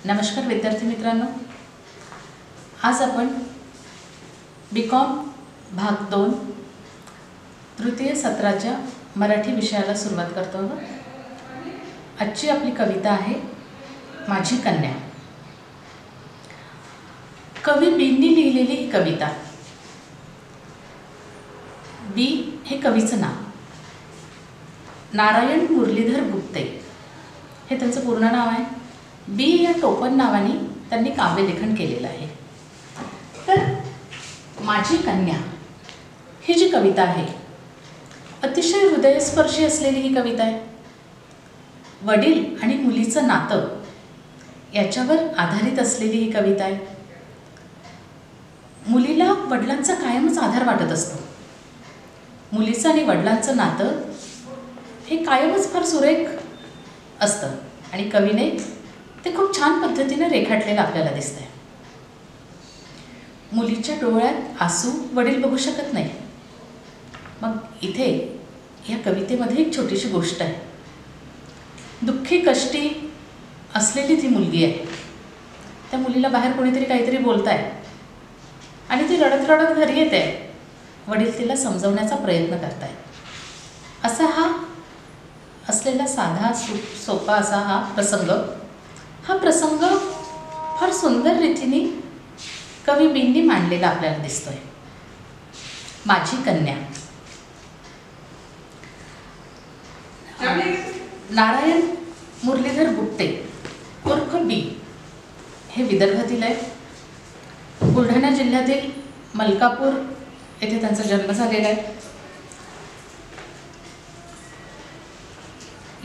नमस्कार विद्यार्थी मित्रांनो, आज आपण BCom भाग 2 तृतीय सत्राच्या मराठी विषयाला सुरुवात करतो आहोत। आजची आपली कविता आहे माझी कन्या। कवी बींनी लिहिलेली ही कविता। बी हे कवीचं नाव, नारायण मुरलीधर गुप्ते हे त्यांचं पूर्ण नाव आहे। बी या टोपण नावाने त्यांनी काव्यलेखन केलेलं आहे। तर माझी कन्या ही जी कविता आहे अतिशय हृदयस्पर्शी असलेली ही कविता आहे। वडील आणि मुलीचं नातं याच्यावर आधारित असलेली ही कविता आहे। मुलीला वडिलांचा कायमच आधार वाटत असतो। मुलीचं आणि वडिलांचं नातं हे कायमच फार सुरेख असतं आणि कवीने ते खूप छान पद्धतीने रेखाटलेलं आपल्याला दिसतंय। मुलीच्या डोळ्यात आसू वडील बघू शकत नाही। मग इथे या कवितेमध्ये एक छोटीशी गोष्ट आहे। दुःखी कष्टी असलेली ती मुलगी आहे। त्या मुलीला बाहेर कोणीतरी काहीतरी बोलताय आणि ती रडत रडत घरी येते। वडील तिला समजवण्याचा प्रयत्न करतायत। असा हा असलेला साधा सोपा असा हा प्रसंग फार सुंदर रीतीने कवी बींनी मांडलेला आपल्याला दिसतोय। माझी कन्या। नारायण मुरलीधर गुप्ते उर्फ बी हे विदर्भातील आहे। बुलढाणा जिल्ह्यातील मलकापूर येथे त्यांचा जन्म झालेला आहे।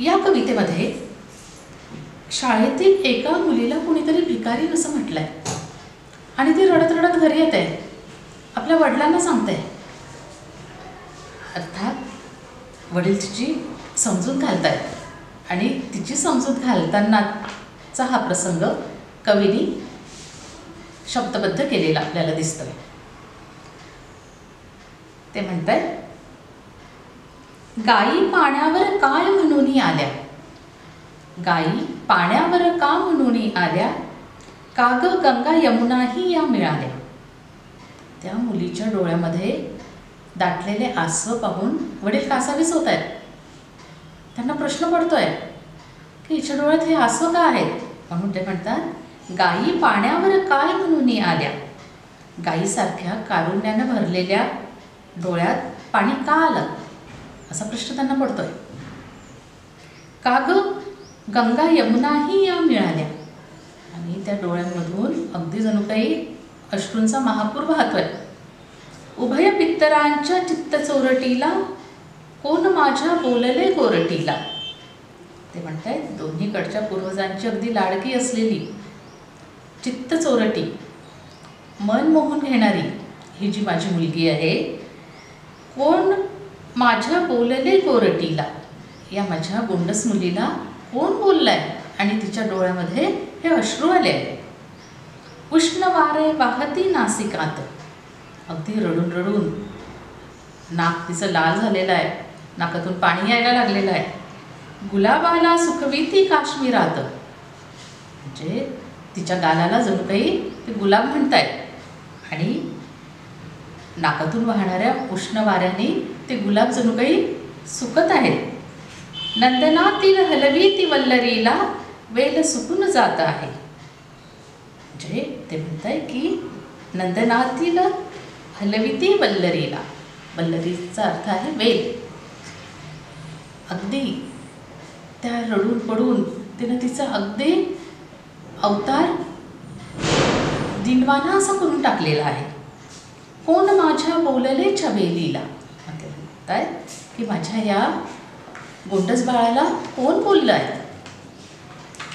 या कवितेमध्ये शाळेतील एका मुलीला कुणीतरी भिकारी असं म्हटलंय आणि ती रडत रडत घरी येते, आपल्या वडिलांना सांगते। अर्थात वडील तिची समजूत घालतायत आणि तिची समजूत घालतानाचा हा प्रसंग कवीने शब्दबद्ध केलेला आपल्याला दिसतोय। ते म्हणतायत, गायी पाण्यावर काय म्हणून आल्या, गायी पाण्यावर का म्हणून आल्या, काग गंगा यमुनाही या मिळाल्या। त्या मुलीच्या डोळ्यामध्ये दाटलेले आसव पाहून वडील कासावीस होत आहेत। त्यांना प्रश्न पडतोय की हिच्या डोळ्यात हे आसव का आहेत, म्हणून ते म्हणतात, गायी पाण्यावर काय म्हणून आल्या। गायीसारख्या कारुण्यानं भरलेल्या डोळ्यात पाणी का आलं असा प्रश्न त्यांना पडतोय। काग गंगा यमुनाही या मिळाल्या आणि त्या डोळ्यांमधून अगदी जणू काही अश्रूंचा महापूर वाहतोय। उभय पित्तरांच्या चित्त चोरटीला, कोण माझ्या बोलले कोरटीला। ते म्हणतायत, दोन्हीकडच्या पूर्वजांची अगदी लाडकी असलेली चित्त चोरटी, मन मोहून घेणारी ही जी माझी मुलगी आहे, कोण माझ्या बोलले कोरटीला, या माझ्या गोंडस मुलीला कोण बोललाय आणि तिच्या डोळ्यामध्ये हे अश्रू आले आहे। उष्ण वारे वाहती नासिकात, अगदी रडून रडून नाक तिचं लाल झालेलं आहे, नाकातून पाणी यायला लागलेलं आहे। गुलाबाला सुखवीती काश्मीरात, म्हणजे तिच्या गालाला जणू काही ते गुलाब म्हणतायत आणि नाकातून वाहणाऱ्या उष्ण वाऱ्याने ते गुलाब जणू काही सुकत आहेत। नंदनातील हलवीती वल्लरीला, वेल सुकून जात आहे। म्हणजे ते म्हणताय की नंदनातील हलवीती वल्लरीला, वल्लरीचा अर्थ आहे वेल। अगदी त्या रडून पडून तिनं तिचा अगदी अवतार दिनवाना असा करून टाकलेला आहे। कोण माझ्या बोलले छबेलीला, ते म्हणताय की माझ्या या गोंडस बाळाला कोण बोललं आहे।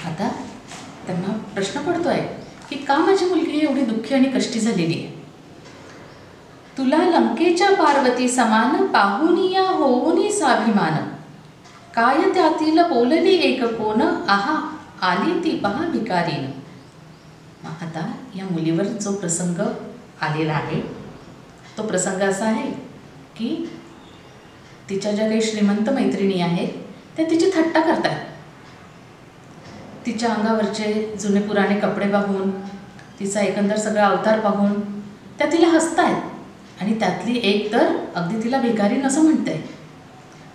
आता त्यांना प्रश्न पडतोय की का माझी मुलगी एवढी दुःखी आणि कष्टी झालेली आहे। तुला लंकेच्या पार्वती समान, पाहुनिया होऊनी स्वाभिमान, काय त्यातील बोलली एक कोण, आहा आली ती पहा भिकारीन। आता या मुलीवर जो प्रसंग आलेला आहे तो प्रसंग असा आहे की तिच्या ज्या काही श्रीमंत मैत्रिणी आहेत त्या तिची थट्टा करतात। तिच्या अंगावरचे जुने पुराणे कपडे पाहून, तिचा एकंदर सगळा अवतार पाहून त्या तिला हसतायत आणि त्यातली एक तर अगदी तिला भिकारीन असं म्हणते,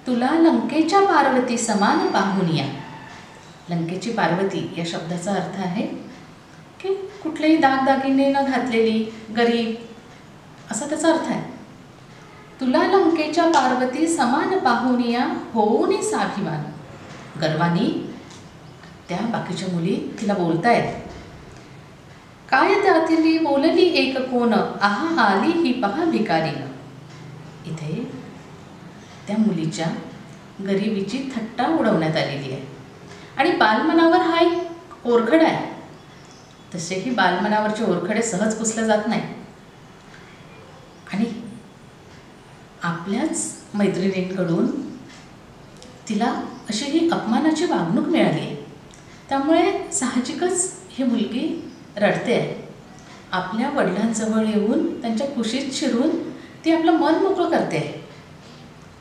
तुला लंकेच्या पार्वती समान पाहून या. लंकेची पार्वती या शब्दाचा अर्थ आहे की कुठलेही दागदागिने न घातलेली, गरीब, असा त्याचा अर्थ आहे. तुला लंकेच्या पार्वती समान पाहून या, होऊनी स्वाभिमान. गर्वानी त्या बाकीच्या मुली तिला बोलतायत. काय त्यातली बोलली एक कोण, आहा आली ही पहा भिकारीन. इथे त्या मुलीच्या गरिबीची थट्टा उडवण्यात आलेली आहे. आणि बालमनावर हा एक ओरखड आहे. तसेही बालमनावरचे ओरखडे सहज पुसले जात नाही. आणि आपल्याच मैत्रिणींकडून तिला अशी ही अपमानाची वागणूक मिळाली आहे. त्यामुळे साहजिकच ही मुलगी रडते आहे. आपल्या वडिलांजवळ येऊन त्यांच्या कुशीत शिरून ती आपलं मन मोकळं करते आहे.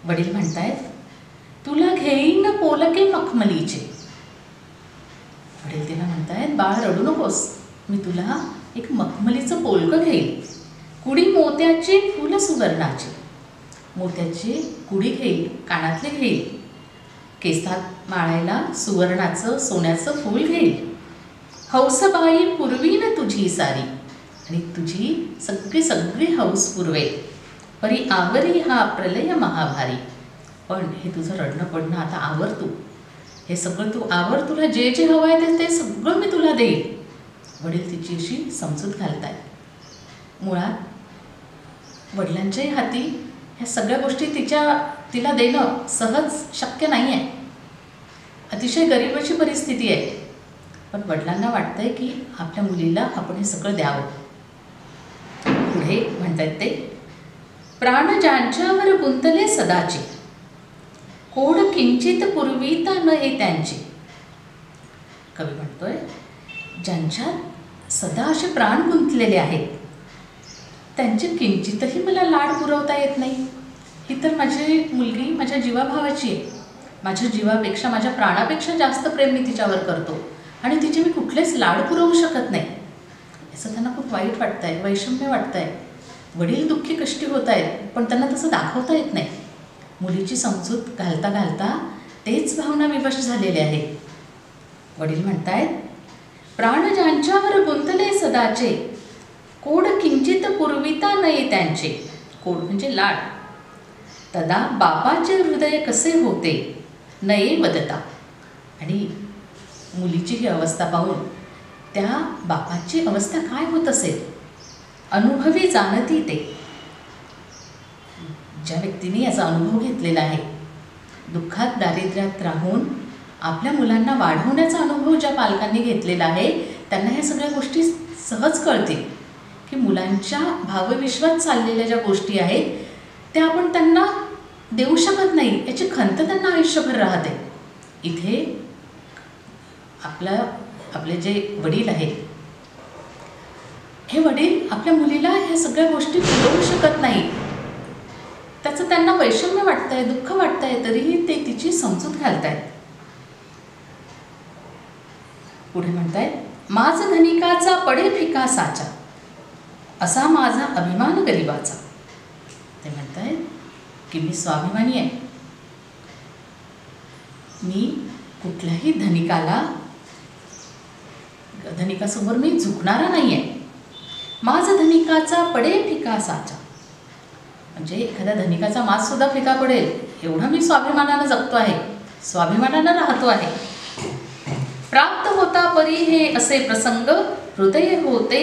वडील म्हणतायत, तुला घेईन पोलके मखमलीचे. वडील तिला म्हणतायत, बाळ रडू नकोस, मी तुला एक मखमलीचं पोलकं घेईल. कुडी मोत्याची, फुल सुवर्णाची. मोत्याची कुडी घेईल, कानातले घेईल. केसात माळायला सुवर्णाचं, सोन्याचं फूल घेईल. हौसबाई पुरवीन तुझी सारी. आणि तुझी सगळी हौस पुरवेल. परी आवरी हा प्रलय महाभारी. पण हे तुझं रडणं पडणं आता आवर तू. हे सगळं तू आवर. तुला जे जे हवं आहे ते सगळं मी तुला देईल. वडील तिची अशी समजूत घालतायत. मुळात वडिलांच्याही हाती ह्या सगळ्या गोष्टी तिला देणं सहज शक्य नाही आहे. अतिशय गरिबाची परिस्थिती आहे. पण वडिलांना वाटतंय की आपल्या मुलीला आपण हे सगळं द्यावं. पुढे म्हणतात ते, प्राण ज्यांच्यावर गुंतले सदाचे, कोड किंचित पूर्वीता न ये त्यांचे. कवी म्हणतोय, ज्यांच्यात सदा असे प्राण गुंतलेले आहेत त्यांचे किंचितही मला लाड पुरवता येत नाही. ही तर माझी मुलगी माझ्या जीवाभावाची आहे. माझ्या जीवापेक्षा, माझ्या प्राणापेक्षा जास्त प्रेम मी तिच्यावर करतो आणि तिचे मी कुठलेच लाड पुरवू शकत नाही. असं त्यांना खूप वाईट वाटतं आहे, वैषम्य वाटतं आहे. वडील दुःखी कष्टी होत आहेत, पण त्यांना तसं दाखवता येत नाही. मुलीची समजूत घालता घालता तेच भावना विवश झालेले आहेत. वडील म्हणतायत, प्राण ज्यांच्यावर गुंतले सदाचे, कोड किंचित पूर्विता नये त्यांचे. कोड म्हणजे लाड. तदा बापाचे हृदय कसे होते नये वदता. आणि मुलीची ही अवस्था पाहून त्या बापाची अवस्था काय होत असेल, अनुभवी जाणती ते. ज्या व्यक्तीने याचा अनुभव घेतलेला आहे, दुःखात दारिद्र्यात राहून आपल्या मुलांना वाढवण्याचा अनुभव ज्या पालकांनी घेतलेला आहे, त्यांना ह्या सगळ्या गोष्टी सहज कळतील की मुलांच्या भावविश्वात चाललेल्या ज्या गोष्टी आहेत त्या आपण त्यांना देऊ शकत नाही, याची खंत त्यांना आयुष्यभर राहते. इथे आपले जे वडील आहेत, हे वडील आपल्या मुलीला ह्या सगळ्या गोष्टी पुरवू शकत नाही. त्याचं त्यांना वैषम्य वाटतंय, दुःख वाटतंय, तरीही ते तिची समजूत घालतायत. पुढे म्हणतायत, माझ धनिकाचा पडे फिका साचा, असा माझा अभिमान गरिबाचा. ते म्हणतायत की मी स्वाभिमानी आहे. मी कुठल्याही धनिकासमोर मी झुकणारा नाही आहे. माझ धनिकाचा पडे फिका साचा. म्हणजे एखाद्या धनिकाचा मास सुद्धा फिका पडेल एवढं मी स्वाभिमानानं जगतो आहे, स्वाभिमानानं राहतो आहे. प्राप्त होता परी हे असे प्रसंग, हृदय होते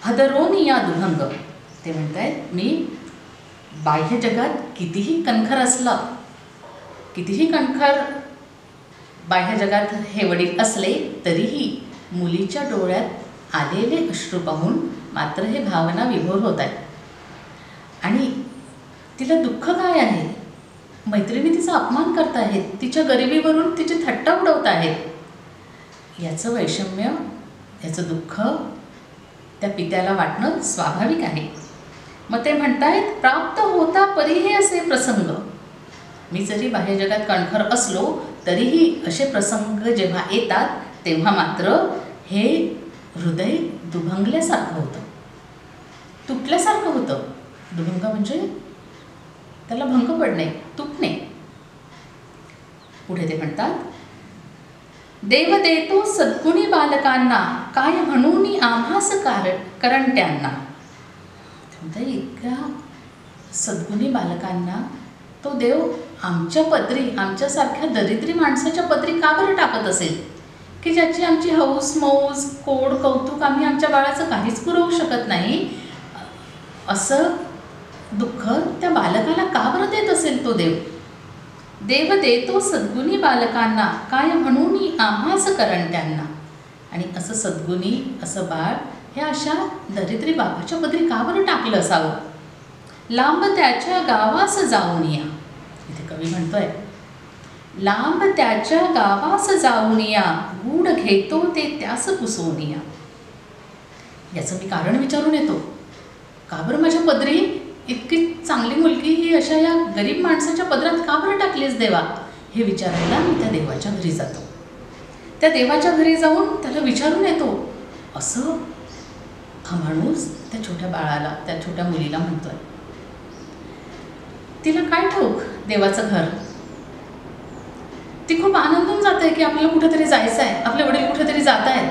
हदरोनी या दुभंग. ते म्हणतायत, मी बाह्य जगात कितीही कणखर असलं, कितीही कणखर बाह्य जगात हे वडील असले, तरीही मुलीच्या डोळ्यात आलेले अश्रू पाहून मात्र हे भावना विभोर होत आहेत. आणि तिला दुःख काय आहे, मैत्रिणी तिचा अपमान करत आहेत, तिच्या गरिबीवरून तिची थट्टा उडवत आहेत. याचं वैषम्य, याचं दुःख त्या पित्याला वाटणं स्वाभाविक आहे. मग ते म्हणतायत, प्राप्त होता परी हे असे प्रसंग. मी जरी बाह्य जगात कणखर असलो तरीही असे प्रसंग जेव्हा येतात तेव्हा मात्र हे हृदय दुभंगल्यासारखं होतं, तुटल्यासारखं होतं. दुभंग म्हणजे त्याला भंग पडणे, तुटणे. पुढे ते म्हणतात, देव देतो सद्गुणी बालकांना, काय म्हणून आम्हास करंट्यांना. इतक्या सद्गुणी बालकांना तो देव आमच्या पदरी, आमच्यासारख्या दरिद्री माणसाच्या पदरी का बरं टाकत असेल, की ज्याची आमची हौस मौज कोड कौतुक आम्ही आमच्या बाळाचं काहीच पुरवू शकत नाही, असं दुःख त्या बालकाला का बरं देत असेल तो देव. देव देतो सद्गुणी बालकांना, काय म्हणून आम्हास करंट्यांना. आणि असं सद्गुणी असं बाळ हे अशा दरिद्री बाबाच्या पदरी का बरं टाकलं असावं. लांब त्याच्या गावास जाऊन या. इथे कवी म्हणतोय, लांब त्याच्या गावास जाऊन या, गूढ घेतो ते त्यास पुसवून या. याचं मी कारण विचारून येतो, का बरं माझ्या पदरी इतकी चांगली मुलगी ही अशा या गरीब माणसाच्या पदरात का बरं टाकलीस देवा, हे विचारायला मी त्या देवाच्या घरी जातो. त्या देवाच्या घरी जाऊन त्याला विचारून येतो. असं हा माणूस त्या छोट्या बाळाला, त्या छोट्या मुलीला म्हणतोय. तिला काय ठाऊक देवाचं घर. ती खूप आनंदून जाते की आपल्याला कुठेतरी जायचं आहे, आपले वडील कुठेतरी जात आहेत.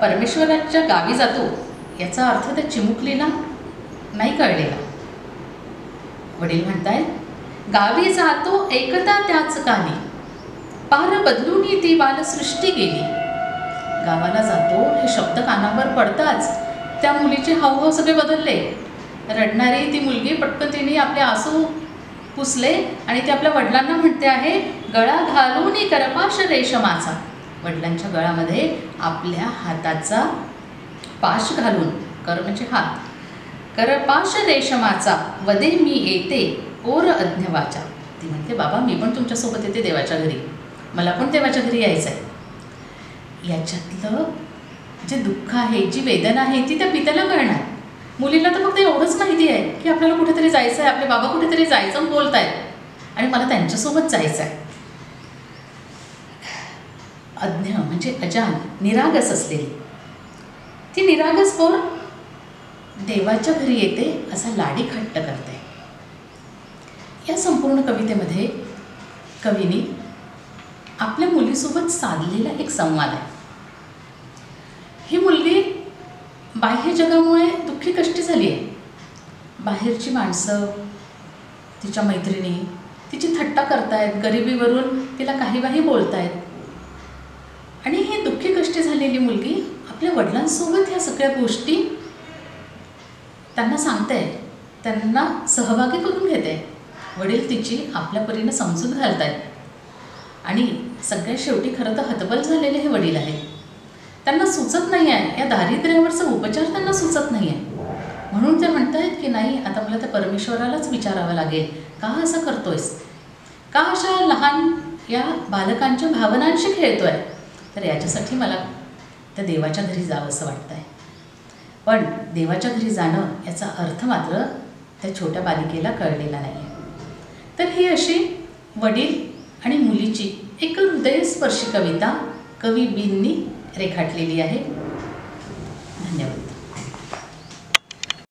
परमेश्वराच्या गावी जातो याचा अर्थ त्या चिमुकलीला नाही कळलेला. वडील म्हणतायत, गावी जातो एकदा त्याच काली, पार बदलून ती बालसृष्टी गेली. गावाला जातो हे शब्द कानावर पडताच त्या मुलीचे हावभाव सगळे बदलले. रडणारी ती मुलगी पटकन तिने आपले आसू पुसले आणि ती आपल्या वडिलांना म्हणते आहे, गळा घालून करपाश रेशमाचा. वडिलांच्या गळामध्ये आपल्या हाताचा पाश घालून, कर म्हणजे हात, करपाश रेशमाचा, वदे मी येते ओर अज्ञवाचा. ती म्हणते, बाबा मी पण तुमच्यासोबत येते देवाच्या घरी, मला पण देवाच्या घरी यायचं आहे. याच्यातलं जे दुःख आहे, जी वेदना आहे ती त्या पित्याला कळणार. मुलीला तर फक्त एवढंच माहिती आहे की आपल्याला कुठेतरी जायचं आहे, आपले बाबा कुठेतरी जायचं बोलत आहेत आणि मला त्यांच्यासोबत जायचं आहे. अज्ञ म्हणजे अजान, निरागस असलेली ती निरागस पोर देवाच्या घरी येते असा लाडी खट्ट करते. या संपूर्ण कवितेमध्ये कवीने आपल्या मुलीसोबत साधलेला एक संवाद आहे. ही मुलगी बाह्य जगामुळे दुःखी कष्टी झाली आहे. बाहेरची माणसं, तिच्या मैत्रिणी तिची थट्टा करतायत, गरिबीवरून तिला काहीबाही बोलतायत. आणि ही दुःखी कष्टी झालेली मुलगी आपल्या वडिलांसोबत ह्या सगळ्या गोष्टी त्यांना सांगते, त्यांना सहभागी करून घेते. वडील तिची आपल्या परीनं समजूत घालत आहेत. आणि सगळ्यात शेवटी खरं तर हतबल झालेले हे वडील आहेत. त्यांना सुचत नाही आहे, या दारिद्र्यावरचा उपचार त्यांना सुचत नाही आहे. म्हणून ते म्हणत आहेत की नाही, आता मला त्या परमेश्वरालाच विचारावं लागेल, का असं करतोयस, का अशा लहान या बालकांच्या भावनांशी खेळतोय. तर याच्यासाठी मला त्या देवाच्या घरी जावं असं वाटतं आहे. पण देवाच्या घरी जाणं याचा अर्थ मात्र त्या छोट्या बालिकेला कळलेला नाही आहे. तर ही अशी वडील आणि मुलीची एक हृदयस्पर्शी कविता कवी बींनी रेखाटलेली आहे. धन्यवाद.